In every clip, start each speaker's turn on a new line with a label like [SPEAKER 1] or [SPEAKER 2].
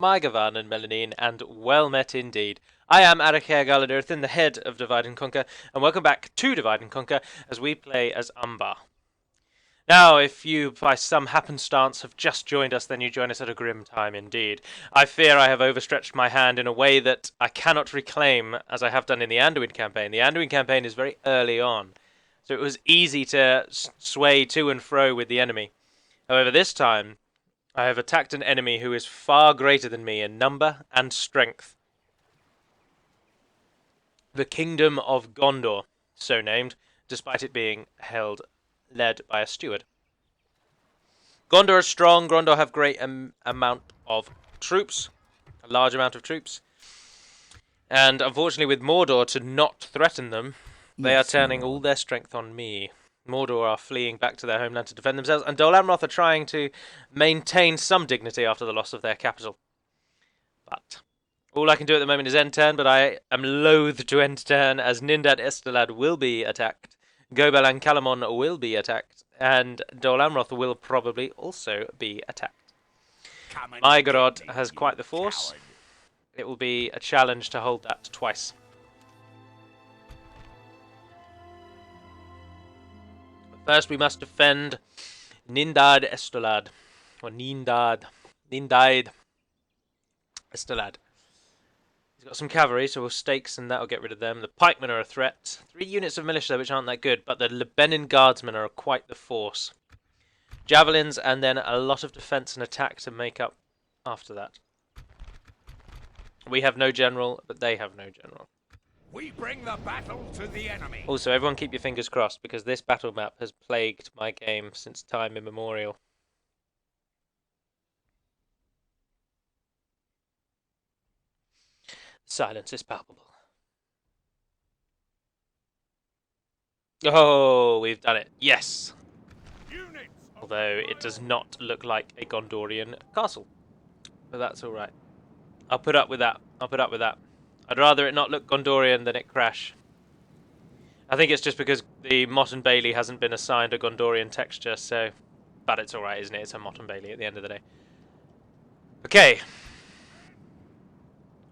[SPEAKER 1] Mygavan and Melanine, and well met indeed. I am Arakir Galadirthin, the head of Divide and Conquer, and welcome back to Divide and Conquer as we play as Umbar. Now, if you by some happenstance have just joined us, then you join us at a grim time indeed. I fear I have overstretched my hand in a way that I cannot reclaim, as I have done in the Anduin campaign. The Anduin campaign is very early on, so it was easy to sway to and fro with the enemy. However, this time, I have attacked an enemy who is far greater than me in number and strength. The Kingdom of Gondor, so named, despite it being led by a steward. Gondor is strong. Gondor have great amount of troops, a large amount of troops. And unfortunately with Mordor to not threaten them, they are turning all their strength on me. Mordor are fleeing back to their homeland to defend themselves, and Dol Amroth are trying to maintain some dignity after the loss of their capital. But all I can do at the moment is end turn, but I am loath to end turn, as Nindad Estelad will be attacked, Gobel and Calamon will be attacked, and Dol Amroth will probably also be attacked. Mygorod has quite the force. It will be a challenge to hold that twice. First, we must defend Nindad Estelad, or Nindad Estelad. He's got some cavalry, so we'll stakes and that'll get rid of them. The pikemen are a threat. 3 units of militia, which aren't that good, but the Lebanon guardsmen are quite the force. Javelins, and then a lot of defense and attack to make up after that. We have no general, but they have no general.
[SPEAKER 2] We bring the battle to the enemy.
[SPEAKER 1] Also, everyone keep your fingers crossed, because this battle map has plagued my game since time immemorial. Silence is palpable. Oh, we've done it. Yes! Although it does not look like a Gondorian castle. But that's alright. I'll put up with that. I'll put up with that. I'd rather it not look Gondorian than it crash. I think it's just because the Motte and Bailey hasn't been assigned a Gondorian texture, so... But it's alright, isn't it? It's a Motte and Bailey at the end of the day. Okay.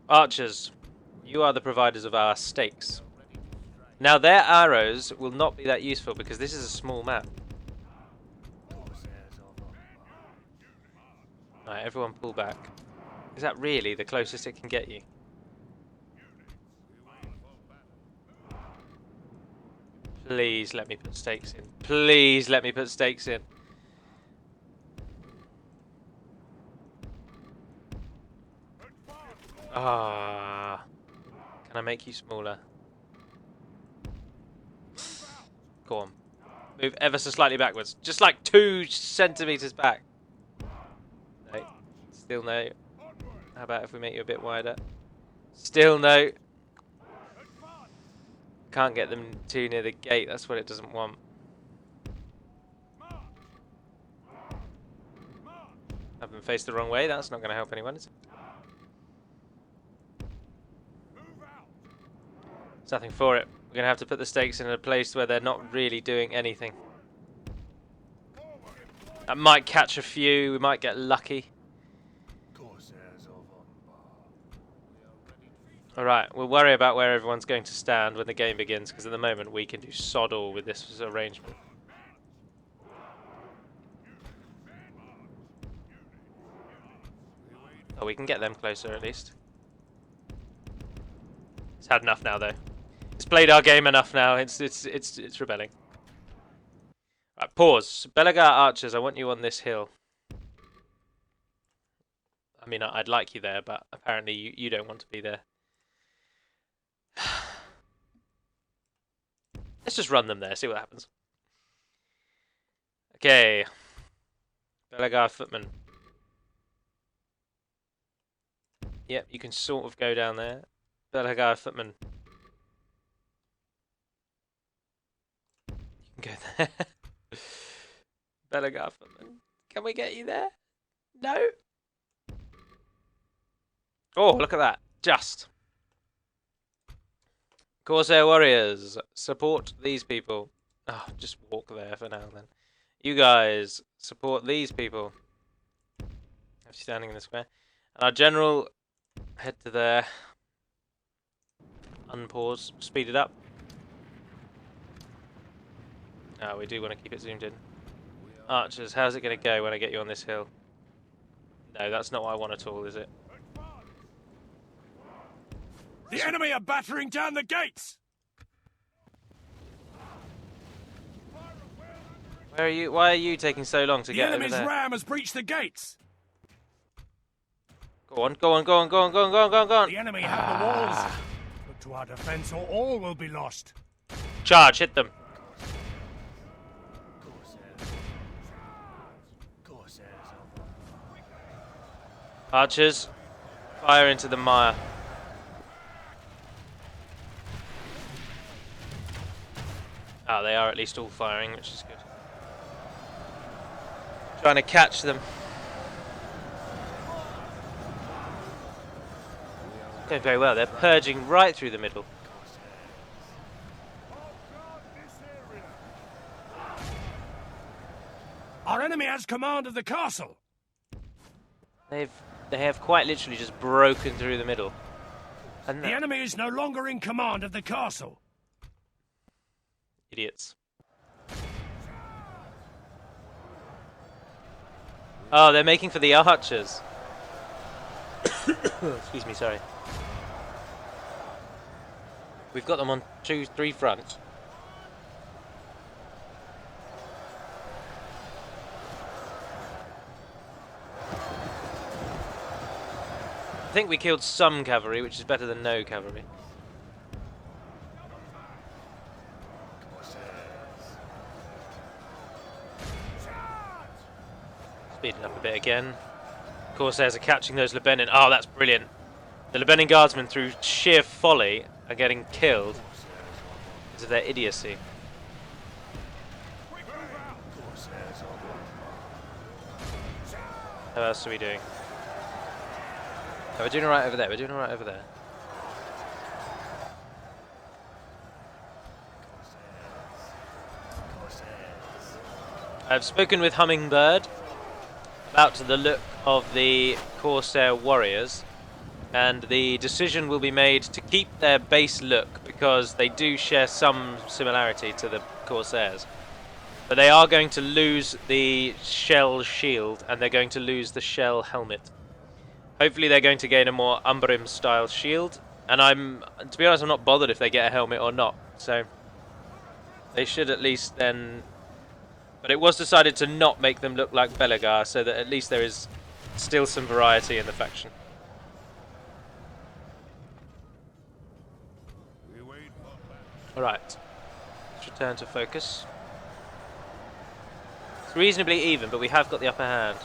[SPEAKER 1] Archers, you are the providers of our stakes. Now, their arrows will not be that useful because this is a small map. Alright, everyone pull back. Is that really the closest it can get you? Please let me put stakes in. Please let me put stakes in. Ah, can I make you smaller? Go on. Move ever so slightly backwards. Just like 2 centimeters back. No. Still no. How about if we make you a bit wider? Still no. Can't get them too near the gate. That's what it doesn't want. Have them face the wrong way. That's not going to help anyone, is it? There's nothing for it. We're going to have to put the stakes in a place where they're not really doing anything. That might catch a few. We might get lucky. Alright, we'll worry about where everyone's going to stand when the game begins, because at the moment we can do sod all with this arrangement. Oh, we can get them closer at least. It's had enough now, though. It's played our game enough now. It's rebelling. Right, pause. Belagar archers, I want you on this hill. I mean, I'd like you there, but apparently you don't want to be there. Let's just run them there, see what happens. Okay. Belagar footmen. Yep, you can sort of go down there. Belagar footmen. You can go there. Belagar footmen. Can we get you there? No? Oh, look at that. Just. Corsair warriors, support these people. Oh, just walk there for now then. You guys, support these people. Actually standing in the square. And our general, head to there. Unpause, speed it up. Oh, we do want to keep it zoomed in. Archers, how's it going to go when I get you on this hill? No, that's not what I want at all, is it?
[SPEAKER 2] The enemy are battering down the gates!
[SPEAKER 1] Where are you? Why are you taking so long to
[SPEAKER 2] The
[SPEAKER 1] get over
[SPEAKER 2] enemy's
[SPEAKER 1] there?
[SPEAKER 2] ram has breached the gates!
[SPEAKER 1] Go on, go on, go on, go on, go on, go on, go on, go on!
[SPEAKER 2] The enemy have the walls, but to our defense or all will be lost.
[SPEAKER 1] Charge, hit them! Archers, fire into the mire. Oh, they are at least all firing, which is good. Trying to catch them. Going very well, they're purging right through the middle.
[SPEAKER 2] Our enemy has command of the castle!
[SPEAKER 1] They have quite literally just broken through the middle. And
[SPEAKER 2] The enemy is no longer in command of the castle.
[SPEAKER 1] idiots. Oh, they're making for the archers. Excuse me, sorry. We've got them on 2-3 fronts. I think we killed some cavalry, which is better than no cavalry. Speeding up a bit again. Corsairs are catching those Lebanon. Oh, that's brilliant. The Lebanon guardsmen, through sheer folly, are getting killed because of their idiocy. How else are we doing? Oh, we're doing alright over there. We're doing alright over there. I've spoken with Hummingbird about the look of the Corsair warriors, and the decision will be made to keep their base look because they do share some similarity to the Corsairs. But they are going to lose the shell shield and they're going to lose the shell helmet. Hopefully they're going to gain a more Umbrim style shield, and to be honest, I'm not bothered if they get a helmet or not, so they should at least then. But it was decided to not make them look like Belegar, so that at least there is still some variety in the faction. Alright, let's return to focus. It's reasonably even, but we have got the upper hand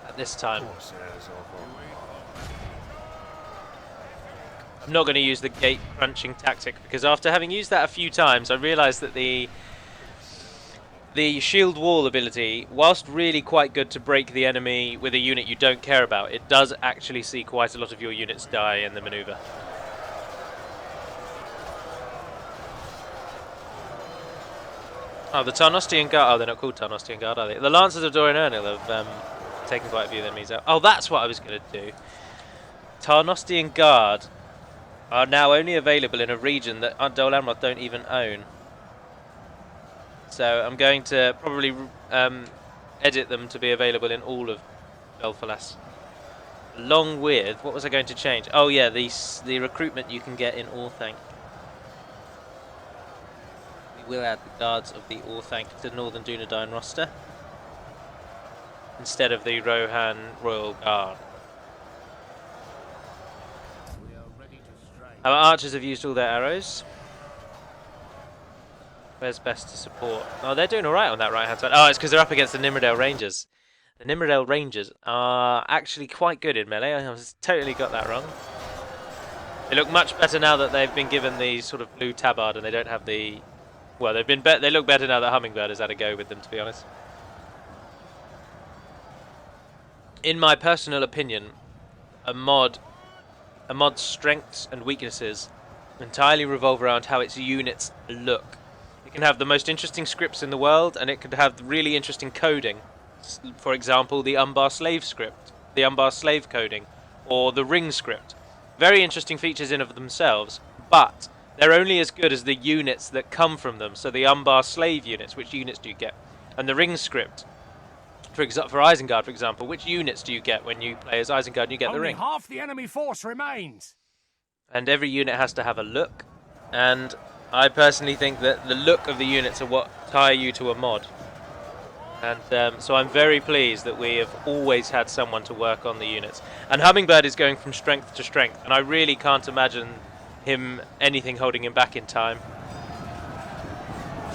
[SPEAKER 1] at this time. I'm not going to use the gate crunching tactic, because after having used that a few times, I realised that the shield wall ability, whilst really quite good to break the enemy with a unit you don't care about, it does actually see quite a lot of your units die in the manoeuvre. Oh, the Tarnostian Guard. Oh, they're not called Tarnostian Guard, are they? The Lancers of Dor and Ernil have taken quite a few enemies out. Oh, that's what I was going to do. Tarnostian Guard are now only available in a region that Dol Amroth don't even own. So I'm going to probably edit them to be available in all of Belfalas. Along with, what was I going to change? Oh yeah, the recruitment you can get in Orthanc. We will add the guards of the Orthanc to the Northern Dunedain roster instead of the Rohan Royal Guard. Our archers have used all their arrows. Where's best to support? Oh, they're doing alright on that right hand side. Oh, it's because they're up against the Nimrodale Rangers. The Nimrodale Rangers are actually quite good in melee. I totally got that wrong. They look much better now that they've been given the sort of blue tabard and they don't have the. Well, they look better now that Hummingbird has had a go with them, to be honest. In my personal opinion, a mod's strengths and weaknesses entirely revolve around how its units look. It can have the most interesting scripts in the world, and it could have really interesting coding. For example, the Umbar slave script, the Umbar slave coding, or the ring script. Very interesting features in of themselves, but they're only as good as the units that come from them. So the Umbar slave units, which units do you get? And the ring script, for Isengard, for example, which units do you get when you play as Isengard and you get the
[SPEAKER 2] Only
[SPEAKER 1] ring?
[SPEAKER 2] half the enemy force remains.
[SPEAKER 1] And every unit has to have a look, and I personally think that the look of the units are what tie you to a mod. And so I'm very pleased that we have always had someone to work on the units. And Hummingbird is going from strength to strength, and I really can't imagine anything holding him back in time.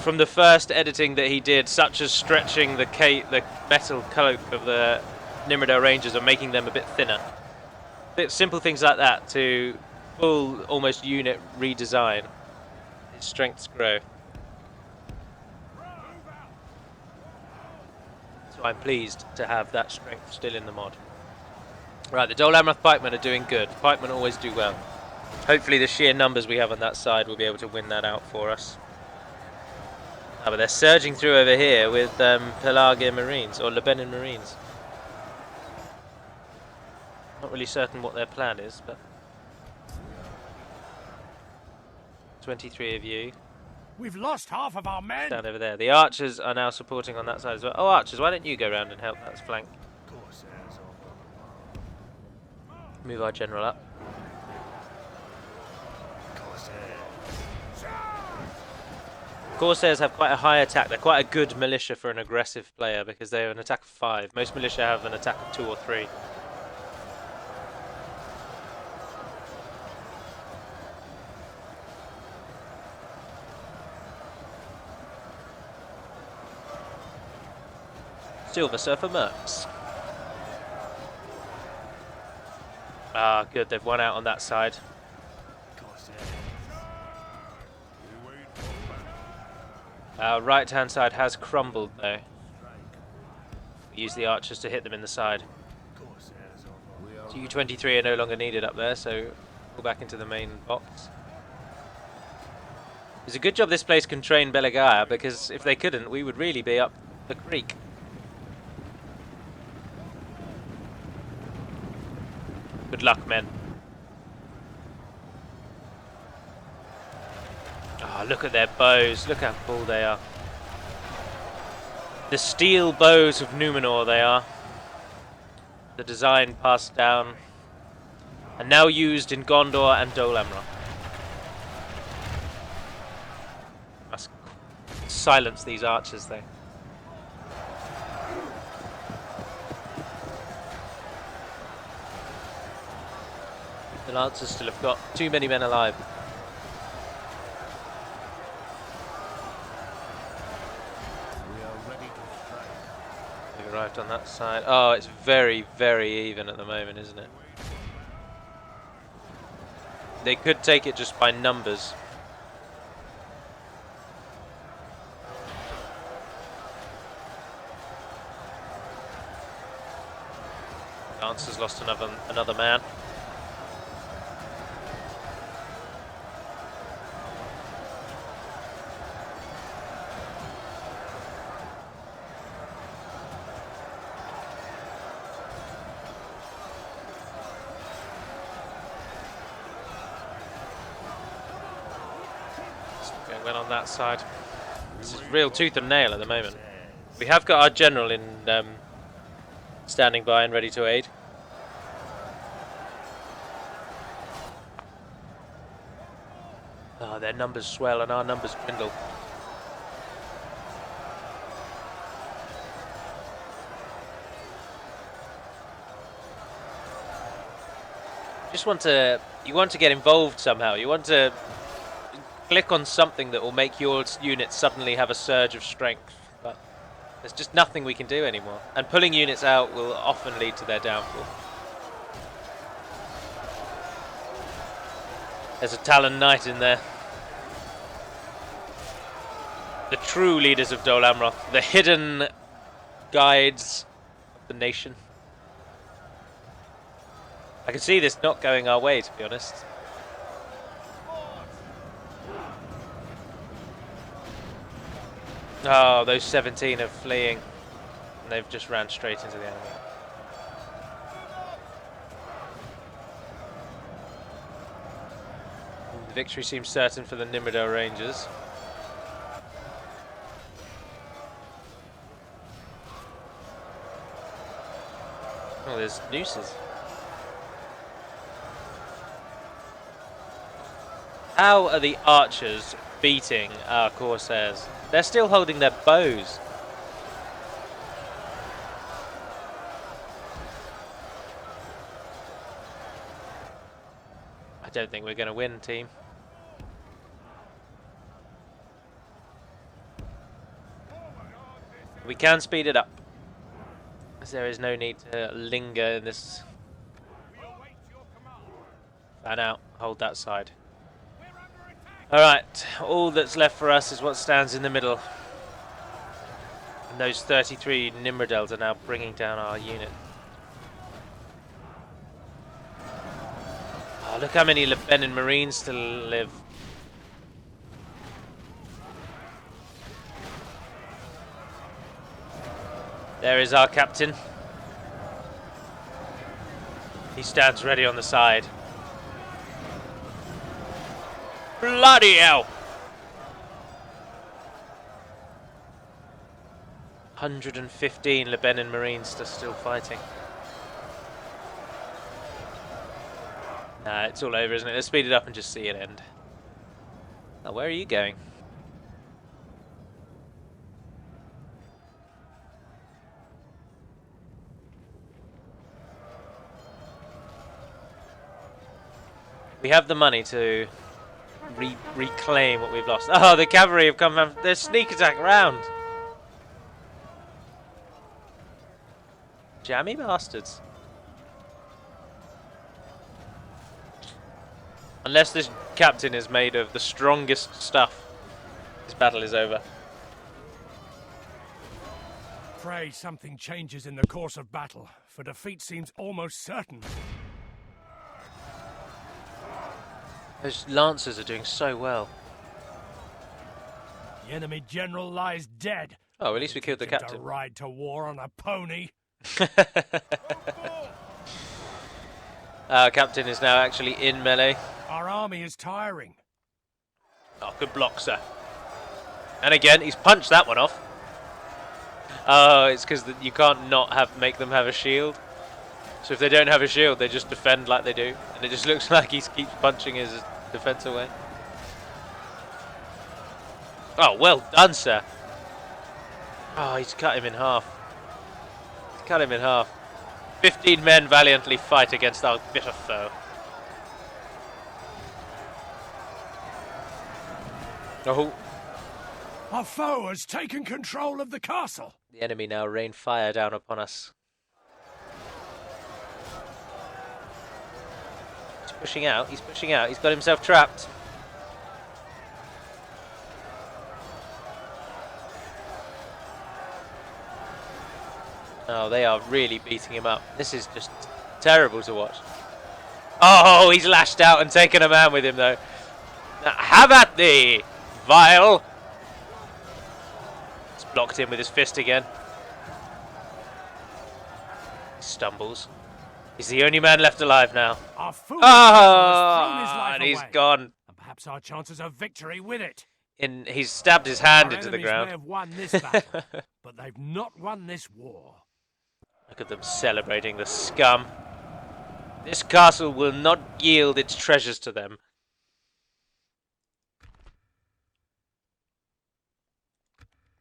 [SPEAKER 1] From the first editing that he did, such as stretching the metal cloak of the Númenor Rangers and making them a bit thinner. Simple things like that to full almost unit redesign. His strengths grow. So I'm pleased to have that strength still in the mod. Right, the Dol Amroth pikemen are doing good. Pikemen always do well. Hopefully the sheer numbers we have on that side will be able to win that out for us. Oh, but they're surging through over here with Pelagia Marines, or Lebanon Marines. Not really certain what their plan is, but 23 of you.
[SPEAKER 2] We've lost half of our men.
[SPEAKER 1] Down over there. The archers are now supporting on that side as well. Oh, archers, why don't you go round and help that flank? Move our general up. Corsairs have quite a high attack. They're quite a good militia for an aggressive player because they have an attack of 5. Most militia have an attack of 2 or 3. Silver Surfer Mercs. Ah, good. They've won out on that side. Our right-hand side has crumbled, though. We use the archers to hit them in the side. So U-23 are no longer needed up there, so go back into the main box. It's a good job this place can train Belagaya, because if they couldn't, we would really be up the creek. Good luck, men. Oh, look at their bows. Look how cool they are. The steel bows of Númenor they are. The design passed down. And now used in Gondor and Dol Amroth. Must silence these archers though. The Lancers still have got too many men alive. We've arrived on that side. Oh, it's very, very even at the moment, isn't it? They could take it just by numbers. Lancers lost another man. Went on that side. This is real tooth and nail at the moment. We have got our general in standing by and ready to aid. Oh, their numbers swell and our numbers dwindle. You want to get involved somehow. You want to click on something that will make your units suddenly have a surge of strength, but there's just nothing we can do anymore. And pulling units out will often lead to their downfall. There's a Talon Knight in there. The true leaders of Dol Amroth, the hidden guides of the nation. I can see this not going our way, to be honest. Oh, those 17 are fleeing. they've just ran straight into the enemy. The victory seems certain for the Númenor Rangers. Oh, there's nooses. How are the archers beating our corsairs? They're still holding their bows. I don't think we're going to win, team. We can speed it up, as there is no need to linger in this. Fan out, hold that side. Alright, all that's left for us is what stands in the middle. And those 33 Nimrodels are now bringing down our unit. Oh, look how many Lebanon Marines still live. There is our captain. He stands ready on the side. Bloody hell! 115 Lebanon Marines are still fighting. Nah, it's all over, isn't it? Let's speed it up and just see it end. Oh, where are you going? We have the money to reclaim what we've lost. Oh, the cavalry have come from their sneak attack round. Jammy bastards. Unless this captain is made of the strongest stuff, this battle is over.
[SPEAKER 2] Pray something changes in the course of battle, for defeat seems almost certain.
[SPEAKER 1] Those lancers are doing so well.
[SPEAKER 2] The enemy general lies dead.
[SPEAKER 1] Oh, at least we killed the captain.
[SPEAKER 2] To ride to war on a pony.
[SPEAKER 1] Our captain is now actually in melee.
[SPEAKER 2] Our army is tiring.
[SPEAKER 1] Oh, good block, sir. And again, he's punched that one off. Oh, it's because you can't not make them have a shield. So if they don't have a shield, they just defend like they do. And it just looks like he keeps punching his defense away. Oh, well done, sir. Oh, he's cut him in half. He's cut him in half. 15 men valiantly fight against our bitter foe. Oh.
[SPEAKER 2] Our foe has taken control of the castle.
[SPEAKER 1] The enemy now rain fire down upon us. He's pushing out, he's pushing out, he's got himself trapped. Oh, they are really beating him up. This is just terrible to watch. Oh, he's lashed out and taken a man with him, though. Now, have at thee, vile! He's blocked him with his fist again. He stumbles. He's the only man left alive now.
[SPEAKER 2] Our fool
[SPEAKER 1] Oh,
[SPEAKER 2] has thrown his life
[SPEAKER 1] and he's
[SPEAKER 2] away.
[SPEAKER 1] gone.
[SPEAKER 2] And perhaps our chances of victory with it.
[SPEAKER 1] He's stabbed his hand
[SPEAKER 2] Our
[SPEAKER 1] into the
[SPEAKER 2] enemies
[SPEAKER 1] ground.
[SPEAKER 2] may have won this battle, but they've not won this war.
[SPEAKER 1] Look at them celebrating, the scum. This castle will not yield its treasures to them.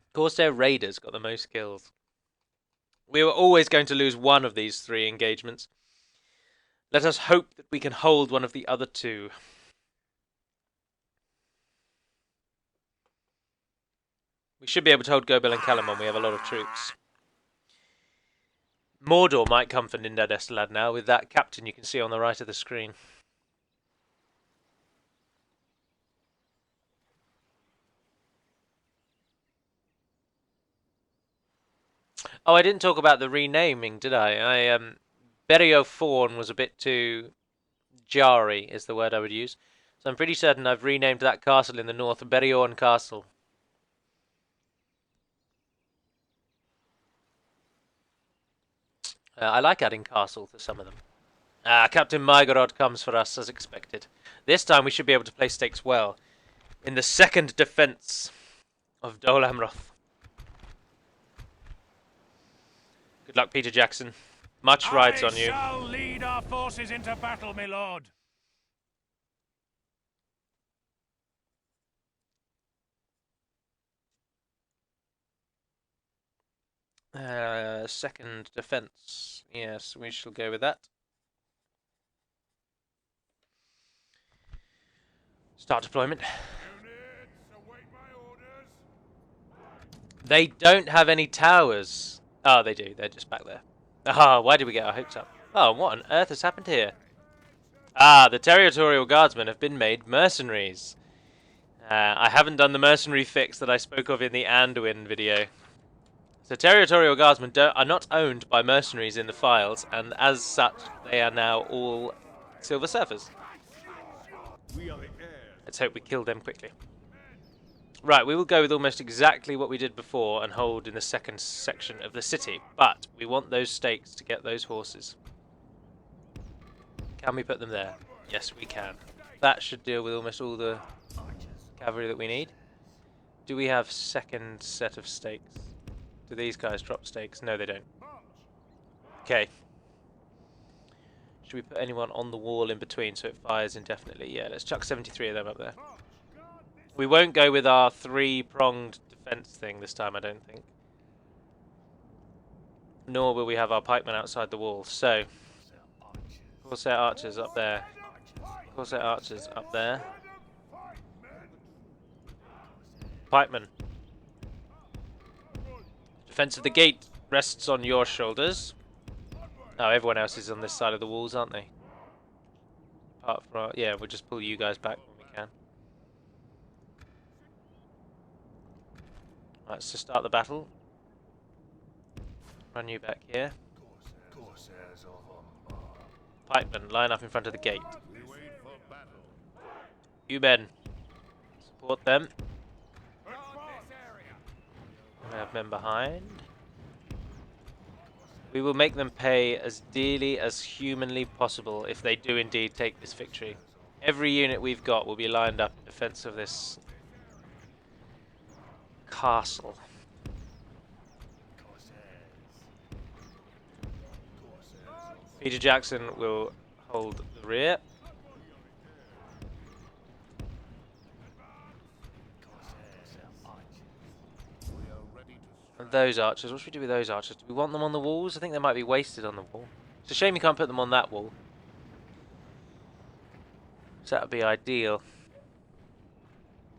[SPEAKER 1] Of course, their raiders got the most kills. We were always going to lose one of these three engagements. Let us hope that we can hold one of the other two. We should be able to hold Gobel and Calamon. We have a lot of troops. Mordor might come for Nindad Estelad now with that captain you can see on the right of the screen. Oh, I didn't talk about the renaming, did I? Berio Fawn was a bit too jarry, is the word I would use. So I'm pretty certain I've renamed that castle in the north Beriorn Castle. I like adding castle to some of them. Captain Mygorod comes for us as expected. This time we should be able to play stakes well in the second defense of Dol Amroth. Good luck, Peter Jackson. Much rides on you.
[SPEAKER 2] I shall lead our forces into battle, my lord.
[SPEAKER 1] Second defense. Yes, we shall go with that. Start deployment. They don't have any towers. Oh, they do. They're just back there. Ah, why did we get our hopes up? Oh, what on earth has happened here? Ah, the territorial guardsmen have been made mercenaries. I haven't done the mercenary fix that I spoke of in the Anduin video. So territorial guardsmen are not owned by mercenaries in the files, and as such, they are now all silver surfers. Let's hope we kill them quickly. Right, we will go with almost exactly what we did before and hold in the second section of the city, but we want those stakes to get those horses. Can we put them there? Yes, we can. That should deal with almost all the cavalry that we need. Do we have second set of stakes? Do these guys drop stakes? No, they don't. Okay. Should we put anyone on the wall in between so it fires indefinitely? Yeah, let's chuck 73 of them up there. We won't go with our three-pronged defense thing this time, I don't think. Nor will we have our pikemen outside the wall. So, Corsair archers up there. Corsair archers up there. Pikemen. Defense of the gate rests on your shoulders. Oh, everyone else is on this side of the walls, aren't they? Apart from yeah, we'll just pull you guys back when we can. Right, let's just start the battle. Run you back here. Pikemen, line up in front of the gate. You men, support them. We have men behind. We will make them pay as dearly as humanly possible if they do indeed take this victory. Every unit we've got will be lined up in defense of this castle. Peter Jackson will hold the rear. And those archers, what should we do with those archers? Do we want them on the walls? I think they might be wasted on the wall. It's a shame you can't put them on that wall. So that would be ideal.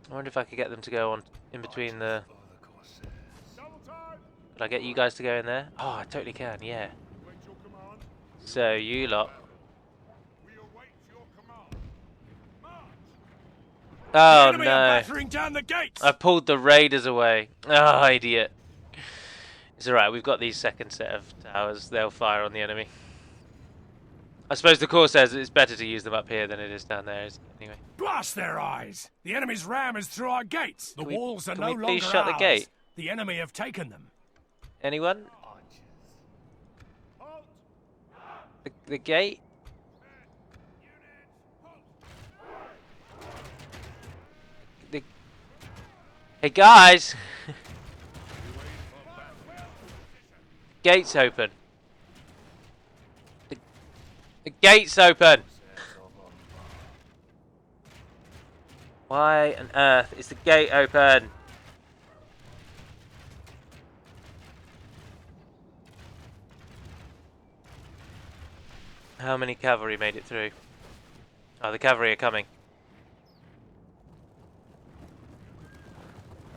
[SPEAKER 1] I wonder if I could get them to go on in between the... Could I get you guys to go in there? Oh, I totally can, yeah. So, you lot. Oh no. I pulled the raiders away. Oh, idiot. It's alright, we've got these second set of towers. They'll fire on the enemy. I suppose the Corsairs, it's better to use them up here than it is down there, isn't it? Anyway.
[SPEAKER 2] Blast their eyes! The enemy's ram is through our gates. The walls are no longer ours.
[SPEAKER 1] Please shut the gate?
[SPEAKER 2] The enemy have taken them.
[SPEAKER 1] Anyone? The gate? Hey guys! Gate's open. The gate's open! Why on earth is the gate open? How many cavalry made it through? Oh, the cavalry are coming.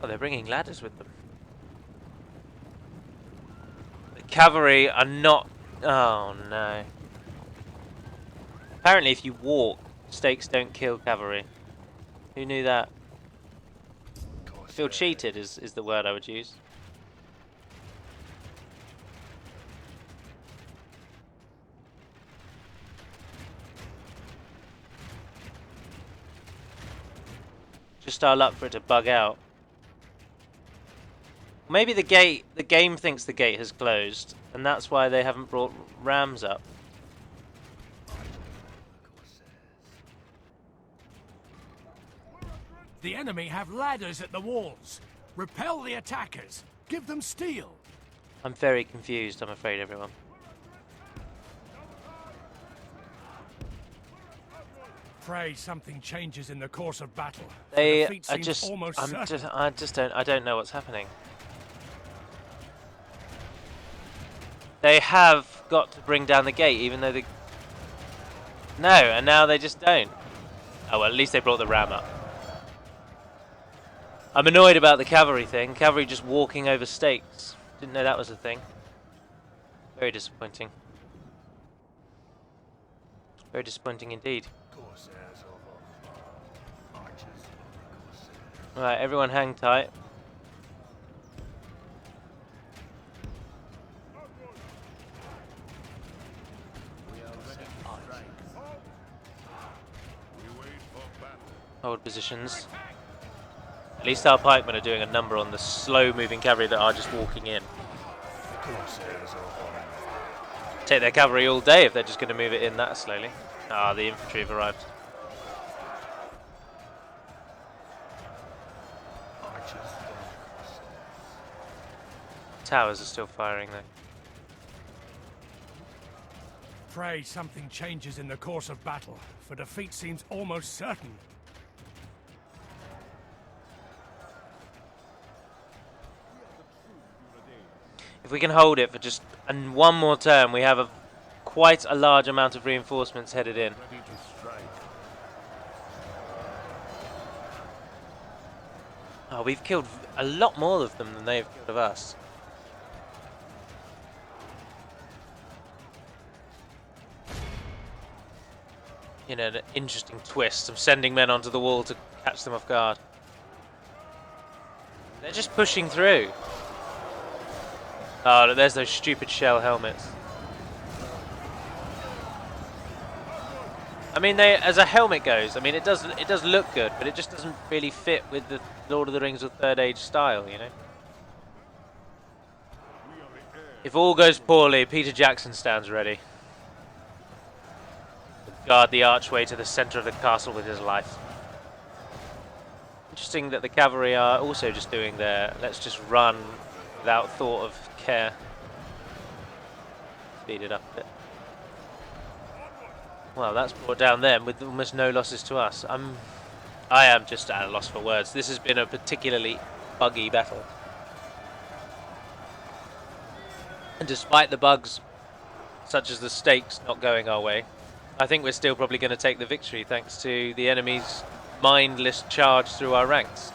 [SPEAKER 1] Oh, they're bringing ladders with them. The cavalry are not... Oh, no. Apparently, if you walk, stakes don't kill cavalry. Who knew that? I feel cheated is the word I would use. Just our luck for it to bug out. Maybe the game thinks the gate has closed, and that's why they haven't brought rams up.
[SPEAKER 2] The enemy have ladders at the walls. Repel the attackers. Give them steel.
[SPEAKER 1] I'm very confused, I'm afraid, everyone.
[SPEAKER 2] Pray something changes in the course of battle.
[SPEAKER 1] They
[SPEAKER 2] The defeat
[SPEAKER 1] are
[SPEAKER 2] seems
[SPEAKER 1] just.
[SPEAKER 2] almost certain.
[SPEAKER 1] I don't know what's happening. They have got to bring down the gate, even though they. No, and now they just don't. Oh well, at least they brought the ram up. I'm annoyed about the cavalry thing. Cavalry just walking over stakes. Didn't know that was a thing. Very disappointing. Very disappointing indeed. Right, everyone hang tight. Hold positions. At least our pikemen are doing a number on the slow-moving cavalry that are just walking in. Take their cavalry all day if they're just going to move it in that slowly. Ah, the infantry have arrived. Towers are still firing though.
[SPEAKER 2] Pray something changes in the course of battle, for defeat seems almost certain.
[SPEAKER 1] If we can hold it for just one more turn, we have quite a large amount of reinforcements headed in. Oh, we've killed a lot more of them than they've killed of us. You know, an interesting twist of sending men onto the wall to catch them off guard. They're just pushing through. Oh, look, there's those stupid shell helmets. I mean, as a helmet goes, I mean, it does look good, but it just doesn't really fit with the Lord of the Rings or Third Age style, you know. If all goes poorly, Peter Jackson stands ready. Guard the archway to the center of the castle with his life. Interesting that the cavalry are also just doing their let's just run without thought of care. Speed it up a bit. Well, that's brought down them with almost no losses to us. I am just at a loss for words. This has been a particularly buggy battle. And despite the bugs, such as the stakes not going our way, I think we're still probably going to take the victory thanks to the enemy's mindless charge through our ranks.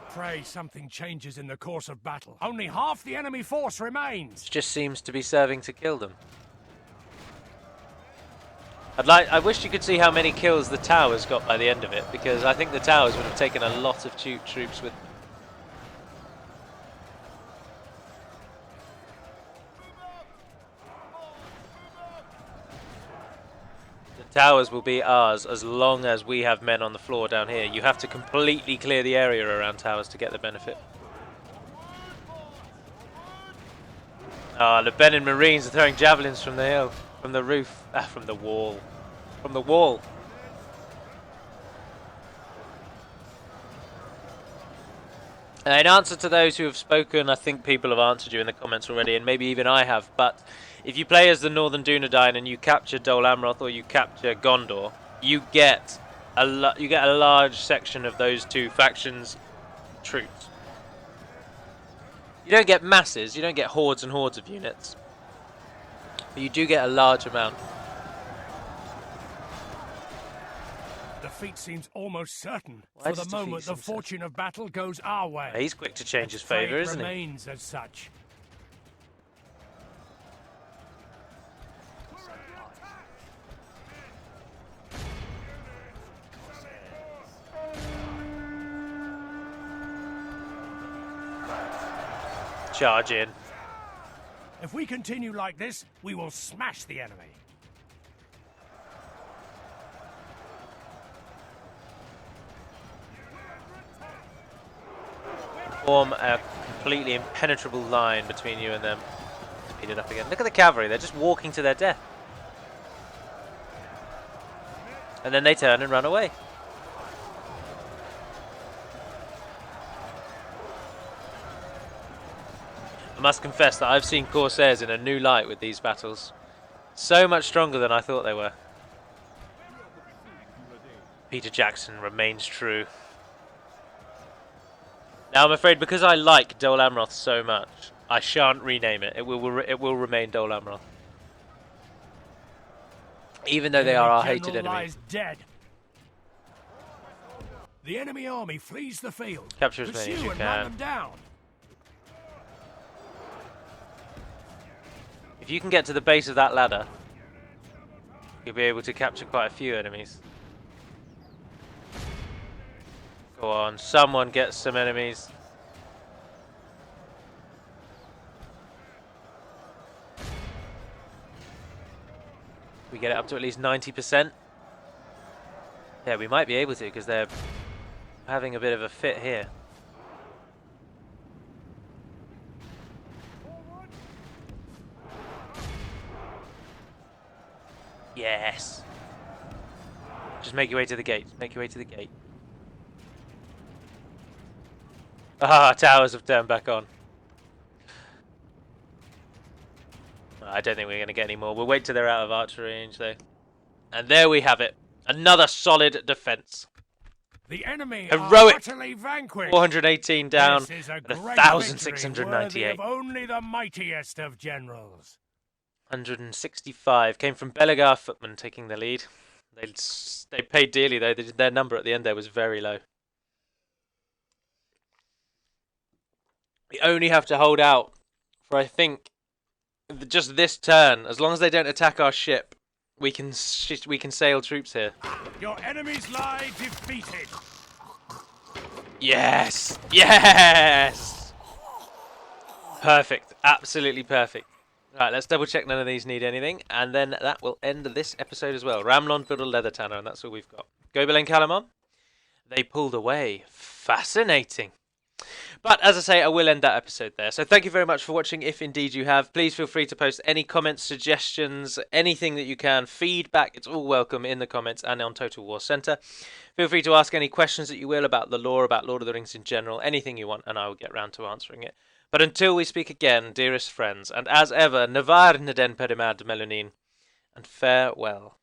[SPEAKER 2] Pray something changes in the course of battle. Only half the enemy force remains.
[SPEAKER 1] It just seems to be serving to kill them. I wish you could see how many kills the towers got by the end of it, because I think the towers would have taken a lot of troops with them. Towers will be ours as long as we have men on the floor down here. You have to completely clear the area around towers to get the benefit. Ah, the Benin Marines are throwing javelins from the hill, from the roof, from the wall. From the wall. In answer to those who have spoken, I think people have answered you in the comments already, and maybe even I have, but if you play as the Northern Dunedain and you capture Dol Amroth or you capture Gondor, you get a large section of those two factions' troops. You don't get masses, you don't get hordes and hordes of units, but you do get a large amount.
[SPEAKER 2] Defeat seems almost certain.
[SPEAKER 1] Why
[SPEAKER 2] For the
[SPEAKER 1] does
[SPEAKER 2] moment,
[SPEAKER 1] defeat
[SPEAKER 2] the
[SPEAKER 1] seem
[SPEAKER 2] fortune of battle goes our way.
[SPEAKER 1] He's quick to change his
[SPEAKER 2] Fate
[SPEAKER 1] favour, isn't he?
[SPEAKER 2] remains as such.
[SPEAKER 1] Charge in.
[SPEAKER 2] If we continue like this, we will smash the enemy.
[SPEAKER 1] form a completely impenetrable line between you and them. Speed it up again. Look at the cavalry, they're just walking to their death. And then they turn and run away. I must confess that I've seen Corsairs in a new light with these battles. So much stronger than I thought they were. Peter Jackson remains true. Now I'm afraid because I like Dol Amroth so much, I shan't rename it. It will remain Dol Amroth. Even though they are our hated enemy.
[SPEAKER 2] Lies dead. The enemy army flees the field.
[SPEAKER 1] Capture as many as you
[SPEAKER 2] and run
[SPEAKER 1] can.
[SPEAKER 2] them down.
[SPEAKER 1] If you can get to the base of that ladder, you'll be able to capture quite a few enemies. Go on, someone get some enemies. We get it up to at least 90%. Yeah, we might be able to because they're having a bit of a fit here. Yes. Just make your way to the gate. Make your way to the gate. Ah, towers have turned back on. I don't think we're going to get any more. We'll wait till they're out of archery range, though. And there we have it. Another solid defense.
[SPEAKER 2] The enemy
[SPEAKER 1] Heroic.
[SPEAKER 2] are utterly vanquished.
[SPEAKER 1] 418 down.
[SPEAKER 2] This is a
[SPEAKER 1] And
[SPEAKER 2] great
[SPEAKER 1] 1,698.
[SPEAKER 2] victory, worthy of only the mightiest of generals.
[SPEAKER 1] 165 came from Belagar footmen taking the lead. They paid dearly though. Their number at the end there was very low. We only have to hold out for I think just this turn. As long as they don't attack our ship, we can sail troops here.
[SPEAKER 2] Your enemies lie defeated.
[SPEAKER 1] Yes, yes. Perfect. Absolutely perfect. Right, let's double check none of these need anything, and then that will end this episode as well. Ramlon, Biddle, Leather Tanner, and that's all we've got. Gobel and Calamon, they pulled away. Fascinating. But as I say, I will end that episode there. So thank you very much for watching, if indeed you have. Please feel free to post any comments, suggestions, anything that you can. Feedback, it's all welcome in the comments and on Total War Centre. Feel free to ask any questions that you will about the lore, about Lord of the Rings in general, anything you want, and I will get round to answering it. But until we speak again, dearest friends, and as ever, Navar Neden Perimad Melonin, and farewell.